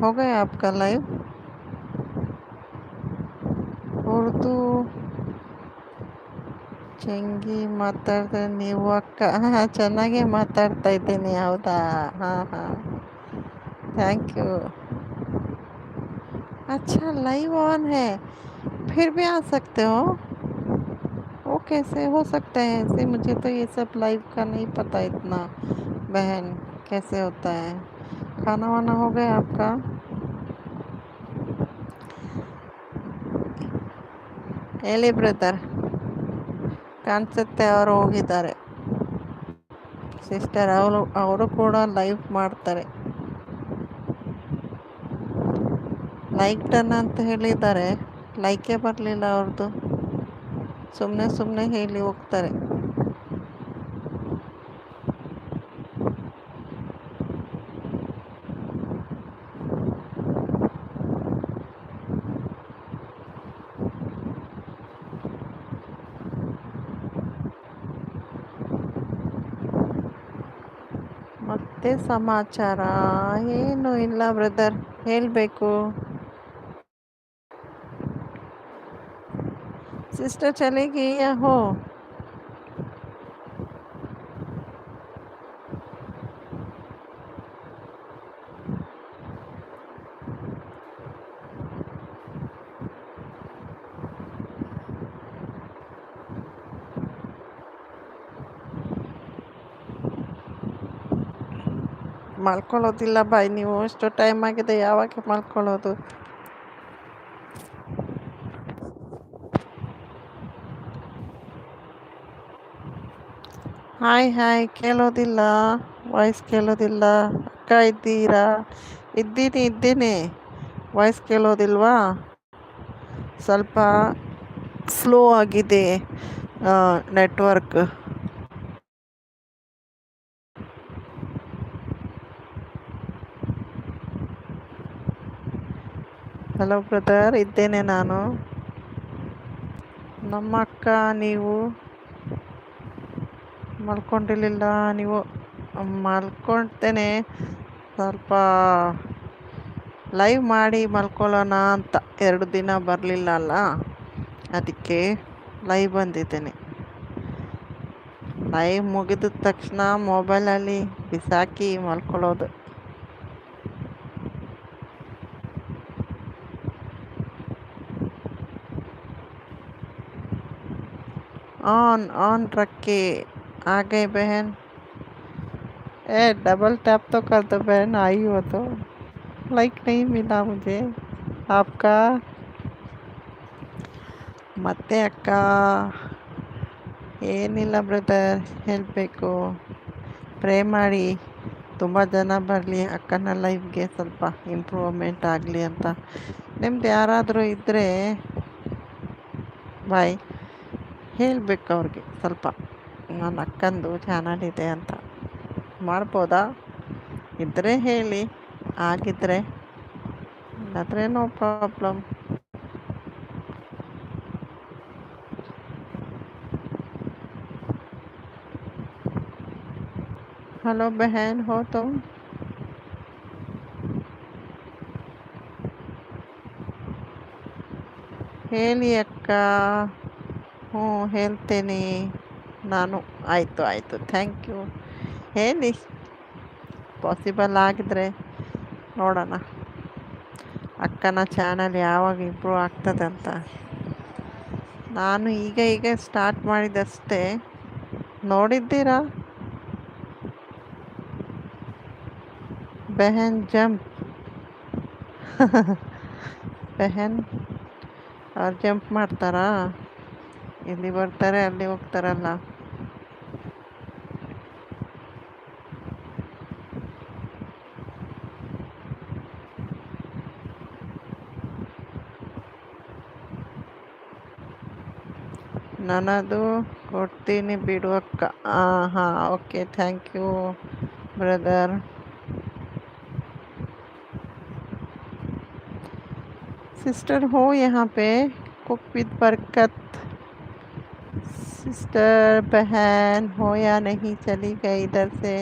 हो गया आपका लाइव? ಉರ್ದು ಚಂಗಿ ಮಾತಾಡಿದ್ರೆ ನೀವು ಅಕ್ಕ. ಹಾಂ, ಚೆನ್ನಾಗೇ ಮಾತಾಡ್ತಾ ಇದ್ದೀನಿ. ಹೌದಾ? ಹಾಂ ಹಾಂ, थैंक यू। अच्छा, लाइव ऑन है, फिर भी आ सकते हो? वो कैसे हो सकता है ऐसे? मुझे तो ये सब लाइव का नहीं पता इतना। बहन, कैसे होता है? खाना वाना हो गया आपका? ಹೇಳಿ ಬ್ರದರ್. ಕಾಣಿಸುತ್ತೆ ಅವರು ಹೋಗಿದ್ದಾರೆ. ಸಿಸ್ಟರ್ ಅವರು ಕೂಡ ಲೈವ್ ಮಾಡ್ತಾರೆ. ಲೈಕ್ ಡನ್ ಅಂತ ಹೇಳಿದ್ದಾರೆ, ಲೈಕೇ ಬರಲಿಲ್ಲ ಅವ್ರದ್ದು. ಸುಮ್ಮನೆ ಸುಮ್ಮನೆ ಹೇಳಿ ಹೋಗ್ತಾರೆ. ಮತ್ತೆ ಸಮಾಚಾರ ಏನು ಇಲ್ಲ ಬ್ರದರ್, ಹೇಳಬೇಕು. सिस्टर चलेगी या हो? ಮಲ್ಕೊಳ್ಳೋದಿಲ್ಲ ಬಾಯ್ ನೀವು? ಎಷ್ಟು ಟೈಮ್ ಆಗಿದೆ, ಯಾವಾಗ ಮಲ್ಕೊಳ್ಳೋದು? ಹಾಯ್ ಹಾಯ್, ಕೇಳೋದಿಲ್ಲ, ವಾಯ್ಸ್ ಕೇಳೋದಿಲ್ಲ. ಅಕ್ಕ ಇದ್ದೀರಾ? ಇದ್ದೀನಿ. ವಾಯ್ಸ್ ಕೇಳೋದಿಲ್ವಾ? ಸ್ವಲ್ಪ ಸ್ಲೋ ಆಗಿದೆ ನೆಟ್ವರ್ಕ್. ಹಲೋ ಬ್ರದರ್, ಇದ್ದೇನೆ ನಾನು. ನಮ್ಮ ಅಕ್ಕ, ನೀವು ಮಲ್ಕೊಂಡಿರಲಿಲ್ಲ? ನೀವು ಮಲ್ಕೊಳ್ತೇನೆ, ಸ್ವಲ್ಪ ಲೈವ್ ಮಾಡಿ ಮಲ್ಕೊಳ್ಳೋಣ ಅಂತ. 2 ದಿನ ಬರಲಿಲ್ಲ ಅಲ್ಲ, ಅದಕ್ಕೆ ಲೈವ್ ಬಂದಿದ್ದೇನೆ. ಲೈವ್ ಮುಗಿದ ತಕ್ಷಣ ಮೊಬೈಲಲ್ಲಿ ಬಿಸಾಕಿ ಮಲ್ಕೊಳ್ಳೋದು. ऑन रख के आ गए बहन। ए, डबल टैप तो कर दो बहन, आई हो तो। लाइक नहीं मिला मुझे आपका। ಮತ್ತೆ ಅಕ್ಕ, ಏನಿಲ್ಲ ಬ್ರದರ್, ಹೇಳಬೇಕು. ಪ್ರೇ ಮಾಡಿ ತುಂಬ ಜನ ಬರಲಿ ಅಕ್ಕನ ಲೈಫ್ಗೆ, ಸ್ವಲ್ಪ ಇಂಪ್ರೂವ್ಮೆಂಟ್ ಆಗಲಿ ಅಂತ. ನಿಮ್ದು ಯಾರಾದರೂ ಇದ್ದರೆ ಬಾಯ್ ಹೇಳಬೇಕು ಅವ್ರಿಗೆ. ಸ್ವಲ್ಪ ನನ್ನ ಅಕ್ಕಂದು ಚಾನಲ್ ಇದೆ ಅಂತ ಮಾಡ್ಬೋದಾ? ಇದ್ದರೆ ಹೇಳಿ, ಆಗಿದ್ದರೆ. ಇಲ್ಲಾಂದರೆ ನೋ ಪ್ರಾಬ್ಲಮ್. हेलो बहन, हो तुम? ಹೇಳಿ ಅಕ್ಕ. ಹ್ಞೂ, ಹೇಳ್ತೇನೆ ನಾನು. ಆಯಿತು, ಥ್ಯಾಂಕ್ ಯು. ಹೇಳಿ, ಪಾಸಿಬಲ್ ಆಗಿದ್ರೆ ನೋಡೋಣ ಅಕ್ಕನ ಚಾನಲ್ ಯಾವಾಗ ಇಂಪ್ರೂವ್ ಆಗ್ತದೆ ಅಂತ. ನಾನು ಈಗ ಸ್ಟಾರ್ಟ್ ಮಾಡಿದಷ್ಟೇ. ನೋಡಿದ್ದೀರಾ? ಬೆಹನ್ ಜಂಪ್ ಬೆಹನ್ ಅವ್ರು ಜಂಪ್ ಮಾಡ್ತಾರಾ? ಇಲ್ಲಿ ಬರ್ತಾರೆ, ಅಲ್ಲಿ ಹೋಗ್ತಾರಲ್ಲ. ನನ್ನದು ಕೊಡ್ತೀನಿ ಬಿಡು ಅಕ್ಕ. ಹಾಂ, okay, thank you brother. Sister हो यहाँ पे? कुक विद बरकत सिस्टर बहन हो या नहीं? चली गई इधर से।